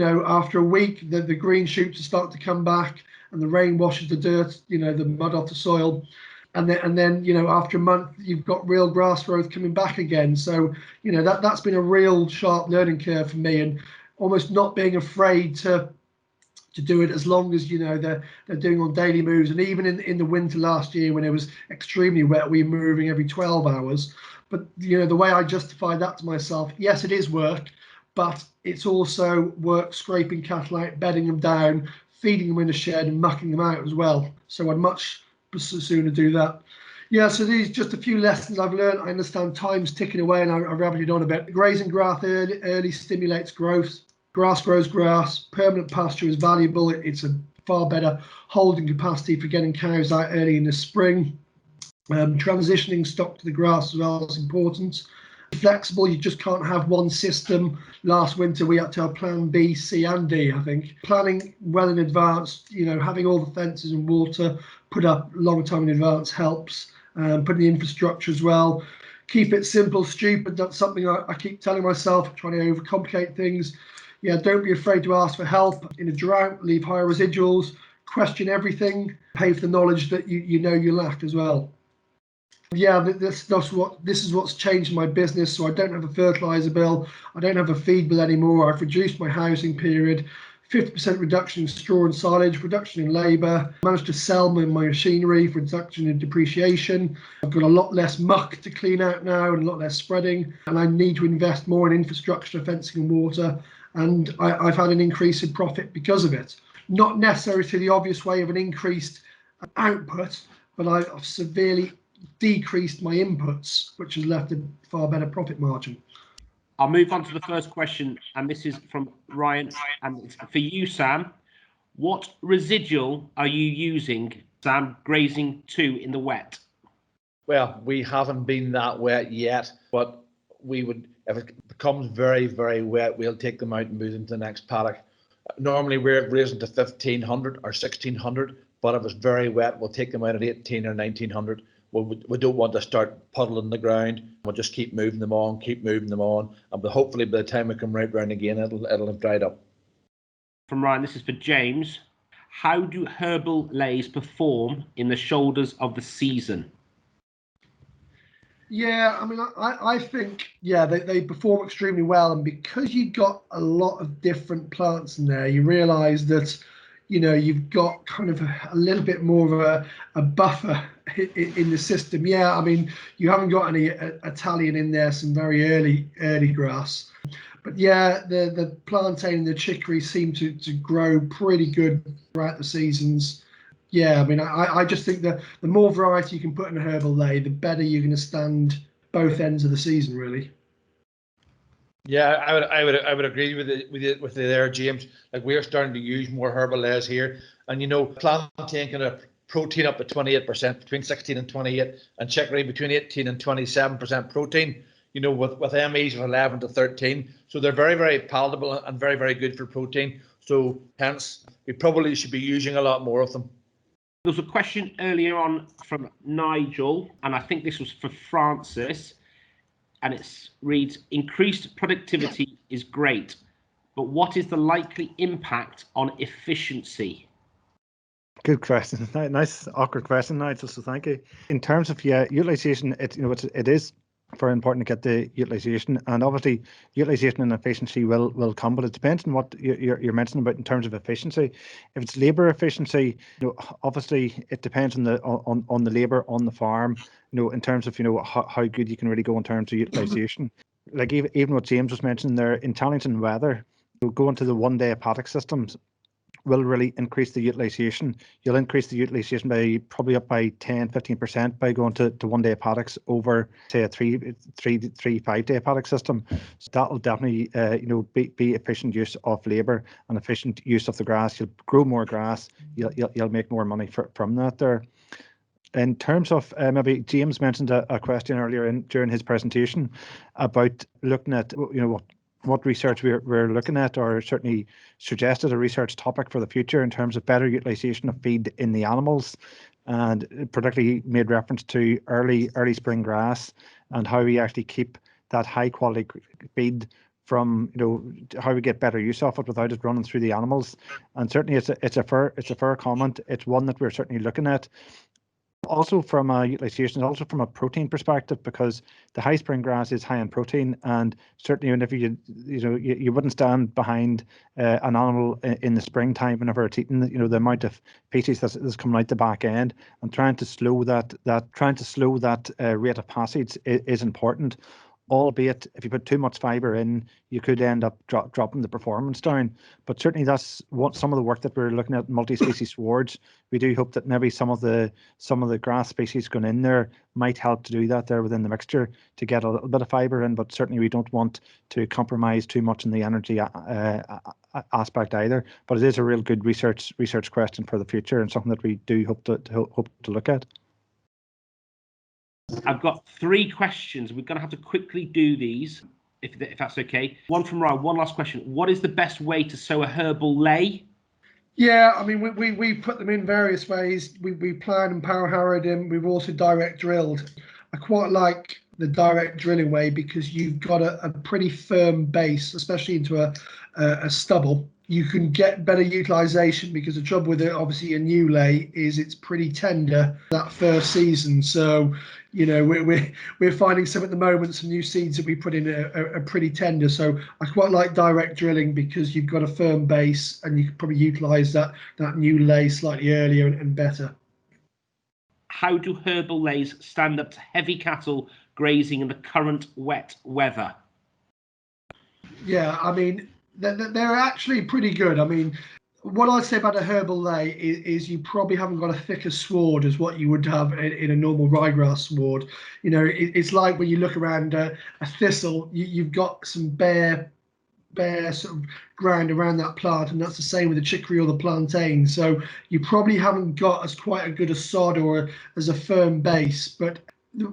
D: after a week, the green shoots start to come back, and the rain washes the dirt, the mud off the soil. And then after a month you've got real grass growth coming back again. So that's been a real sharp learning curve for me, and almost not being afraid to do it as long as they're doing on daily moves. And even in the winter last year when it was extremely wet, we were moving every 12 hours. But the way I justify that to myself, yes, it is work, but it's also work scraping cattle out, bedding them down, feeding them in a shed and mucking them out as well. So I'd much sooner do that. Yeah, so these just a few lessons I've learned. I understand time's ticking away and I rabbited on a bit. Grazing grass early stimulates growth. Grass grows grass. Permanent pasture is valuable. It's a far better holding capacity for getting cows out early in the spring. Transitioning stock to the grass as well is important. Flexible, you just can't have one system. Last winter we had to have plan B, C and D, I think. Planning well in advance, having all the fences and water put up a long time in advance helps. Putting the infrastructure as well. Keep it simple, stupid. That's something I keep telling myself, trying to overcomplicate things. Yeah, don't be afraid to ask for help. In a drought, leave higher residuals, question everything, pay for the knowledge that you lack as well. Yeah, this is what's changed my business. So I don't have a fertilizer bill, I don't have a feed bill anymore. I've reduced my housing period, 50% reduction in straw and silage, reduction in labour. Managed to sell my machinery for reduction in depreciation. I've got a lot less muck to clean out now and a lot less spreading. And I need to invest more in infrastructure, fencing and water. And I've had an increase in profit because of it. Not necessarily the obvious way of an increased output, but I've severely decreased my inputs, which has left a far better profit margin.
A: I'll move on to the first question, and this is from Ryan, and it's for you, Sam. What residual are you using, Sam, grazing 2 in the wet?
C: Well, we haven't been that wet yet, but we would, if it becomes very, very wet, we'll take them out and move them to the next paddock. Normally we're grazing to 1500 or 1600, but if it's very wet, we'll take them out at 18 or 1900. We don't want to start puddling the ground. We'll just keep moving them on, and hopefully by the time we come right round again, it'll have dried up.
A: From Ryan, this is for James. How do herbal lays perform in the shoulders of the season?
D: Yeah, I mean, I think, they perform extremely well. And because you've got a lot of different plants in there, you realise that, you've got kind of a little bit more of a buffer in the system. Yeah, I mean, you haven't got any Italian in there, some very early grass. But yeah, the plantain and the chicory seem to grow pretty good throughout the seasons. Yeah, I mean, I just think that the more variety you can put in a herbal lay, the better you're going to stand both ends of the season, really.
C: Yeah, I would agree with you there, James. Like, we're starting to use more herbal lays here, and plantain can have protein up to 28%, between 16 and 28, and chicory between 18 and 27% protein. With MEs of 11 to 13, so they're very, very palatable and very, very good for protein. So hence, we probably should be using a lot more of them.
A: There was a question earlier on from Nigel, and I think this was for Francis, and it reads, increased productivity is great, but what is the likely impact on efficiency?
B: Good question. Nice awkward question, Nigel, so thank you. In terms of utilization, it is very important to get the utilization, and obviously utilization and efficiency will come, but it depends on what you're mentioning about in terms of efficiency. If it's labor efficiency, obviously it depends on the labor on the farm, in terms of how good you can really go in terms of utilization. Like even what James was mentioning there, in challenging weather, going to the 1 day paddock systems will really increase the utilization. You'll increase the utilization by probably up by 10-15% by going to 1 day paddocks over, say, a 5 day paddock system. So that will definitely be efficient use of labour and efficient use of the grass. You'll grow more grass, you'll make more money from that there. In terms of maybe James mentioned a question earlier during his presentation about looking at what research we're looking at, or certainly suggested a research topic for the future in terms of better utilization of feed in the animals, and particularly made reference to early spring grass and how we actually keep that high quality feed from how we get better use of it without it running through the animals. And certainly it's a fair comment. It's one that we're certainly looking at. Also from a utilization, also from a protein perspective, because the high spring grass is high in protein, and certainly whenever you wouldn't stand behind an animal in the springtime whenever it's eating, the amount of feces that's coming out the back end, and trying to slow that rate of passage is important. Albeit, if you put too much fibre in, you could end up dropping the performance down. But certainly that's some of the work that we're looking at, multi-species swards. We do hope that maybe some of the grass species going in there might help to do that there within the mixture to get a little bit of fibre in. But certainly we don't want to compromise too much in the energy aspect either. But it is a real good research question for the future, and something that we do hope to look at.
A: I've got 3 questions. We're going to have to quickly do these, if that's okay. One from Ryan. One last question. What is the best way to sow a herbal ley?
D: Yeah, I mean, we put them in various ways. We plowed and power harrowed them. We've also direct drilled. I quite like the direct drilling way because you've got a pretty firm base, especially into a stubble. You can get better utilization because the trouble with it, obviously, a new ley is it's pretty tender that first season. So, we're finding some at the moment, some new seeds that we put in are pretty tender. So I quite like direct drilling because you've got a firm base and you can probably utilize that new ley slightly earlier and better.
A: How do herbal leys stand up to heavy cattle grazing in the current wet weather?
D: Yeah, I mean, they're actually pretty good. I mean, what I'd say about a herbal ley is you probably haven't got a thicker sward as what you would have in a normal ryegrass sward. It's like when you look around a thistle, you've got some bare sort of ground around that plant, and that's the same with the chicory or the plantain. So you probably haven't got as quite a good a sod or as a firm base. But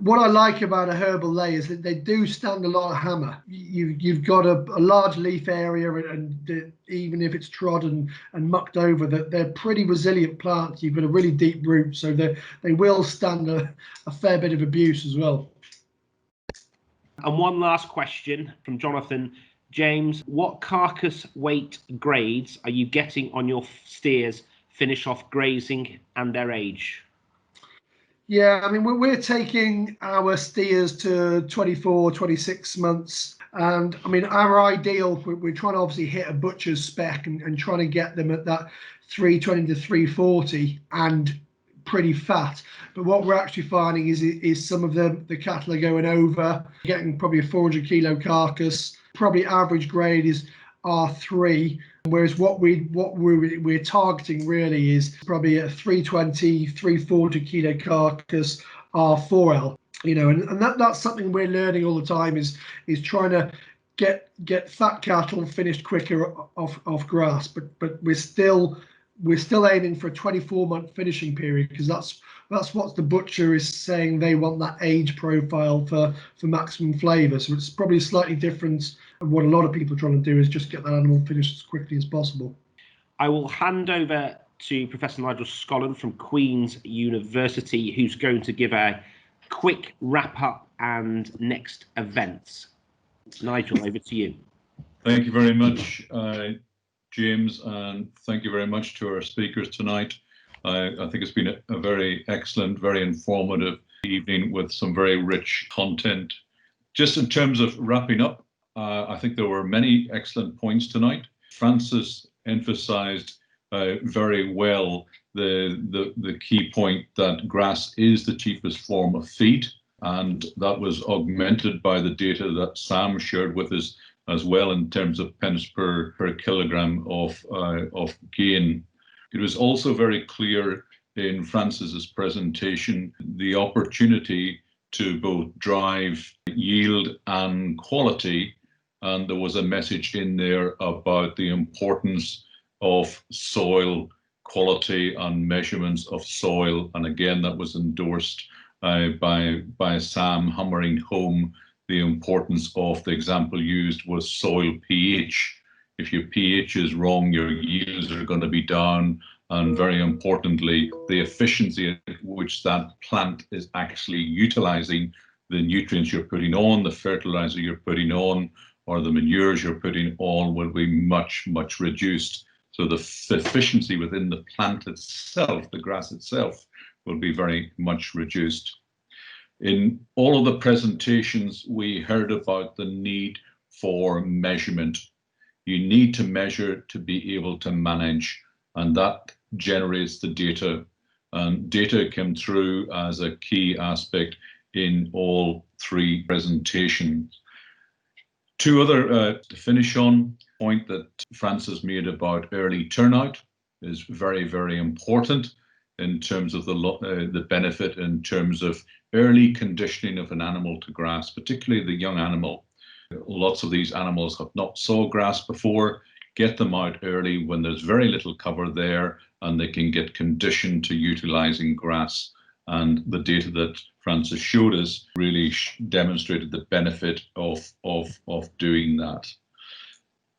D: what I like about a herbal ley is that they do stand a lot of hammer. You've got a large leaf area, and even if it's trodden and mucked over, they're pretty resilient plants. You've got a really deep root, so they will stand a fair bit of abuse as well.
A: And one last question from Jonathan. James, what carcass weight grades are you getting on your steers finish off grazing and their age?
D: Yeah, I mean, we're taking our steers to 24, 26 months. And I mean, our ideal, we're trying to obviously hit a butcher's spec and trying to get them at that 320 to 340 and pretty fat. But what we're actually finding is some of the cattle are going over, getting probably a 400 kilo carcass. Probably average grade is R3, whereas what we're targeting really is probably a 320, 340 kilo carcass R4L. And that's something we're learning all the time is trying to get fat cattle finished quicker off grass, but we're still aiming for a 24-month finishing period because that's what the butcher is saying. They want that age profile for maximum flavour. So it's probably slightly different. And what a lot of people are trying to do is just get that animal finished as quickly as possible.
A: I will hand over to Professor Nigel Scollan from Queen's University, who's going to give a quick wrap up and next events. Nigel, over to you.
E: Thank you very much, James, and thank you very much to our speakers tonight. I think it's been a very excellent, very informative evening with some very rich content. Just in terms of wrapping up, I think there were many excellent points tonight. Francis emphasized very well the key point that grass is the cheapest form of feed, and that was augmented by the data that Sam shared with us as well in terms of pence per kilogram of gain. It was also very clear in Francis's presentation the opportunity to both drive yield and quality, and there was a message in there about the importance of soil quality and measurements of soil, and again that was endorsed by Sam, hammering home the importance of the example used was soil pH. If your pH is wrong, your yields are going to be down, and very importantly, the efficiency at which that plant is actually utilizing the nutrients you're putting on, the fertilizer you're putting on, or the manures you're putting on will be much, much reduced. So the efficiency within the plant itself, the grass itself, will be very much reduced. In all of the presentations, we heard about the need for measurement. You need to measure to be able to manage, and that generates the data. And data came through as a key aspect in all three presentations. Two other to finish on, point that Francis made about early turnout is very, very important in terms of the benefit in terms of early conditioning of an animal to grass, particularly the young animal. Lots of these animals have not saw grass before. Get them out early when there's very little cover there and they can get conditioned to utilizing grass. And the data that Francis showed us really demonstrated the benefit of doing that.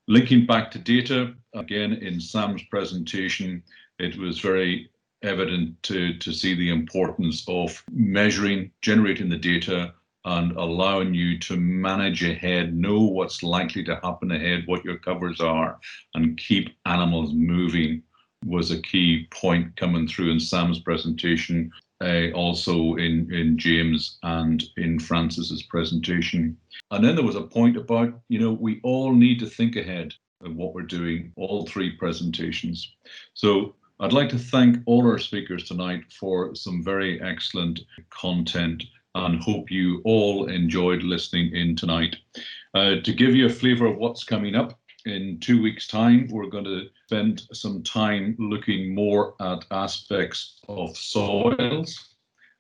E: Linking back to data, again, in Sam's presentation, it was very evident to see the importance of measuring, generating the data, and allowing you to manage ahead, know what's likely to happen ahead, what your covers are, and keep animals moving was a key point coming through in Sam's presentation, also in James and in Francis's presentation. And then there was a point about, we all need to think ahead of what we're doing, all three presentations. So I'd like to thank all our speakers tonight for some very excellent content, and hope you all enjoyed listening in tonight. To give you a flavour of what's coming up, in 2 weeks' time, we're going to spend some time looking more at aspects of soils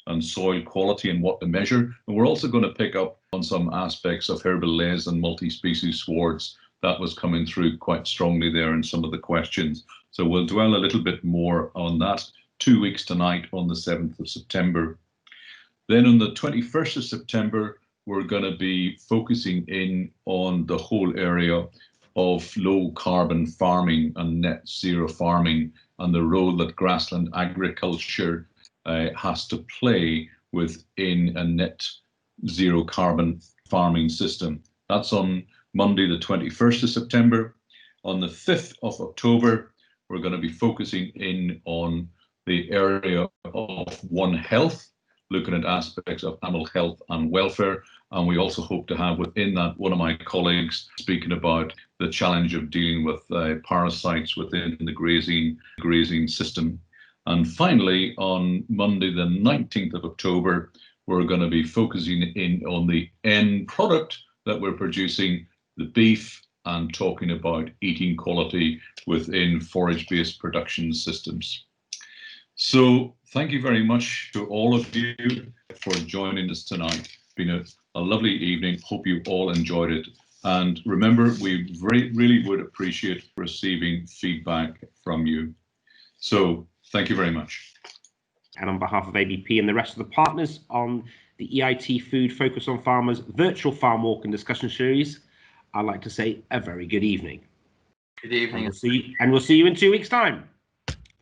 E: and soil quality and what to measure. And we're also going to pick up on some aspects of herbal layers and multi-species swards. That was coming through quite strongly there in some of the questions. So we'll dwell a little bit more on that 2 weeks tonight on the 7th of September. Then on the 21st of September, we're going to be focusing in on the whole area of low carbon farming and net zero farming, and the role that grassland agriculture has to play within a net zero carbon farming system. That's on Monday, the 21st of September. On the 5th of October, we're going to be focusing in on the area of One Health, looking at aspects of animal health and welfare. And we also hope to have within that one of my colleagues speaking about the challenge of dealing with parasites within the grazing system. And finally, on Monday, the 19th of October, we're going to be focusing in on the end product that we're producing, the beef, and talking about eating quality within forage-based production systems. So thank you very much to all of you for joining us tonight. It's been a lovely evening. Hope you all enjoyed it. And remember, we really would appreciate receiving feedback from you. So thank you very much.
A: And on behalf of ABP and the rest of the partners on the EIT Food Focus on Farmers virtual farm walk and discussion series, I'd like to say a very good evening.
F: Good evening.
A: And we'll see you in 2 weeks' time.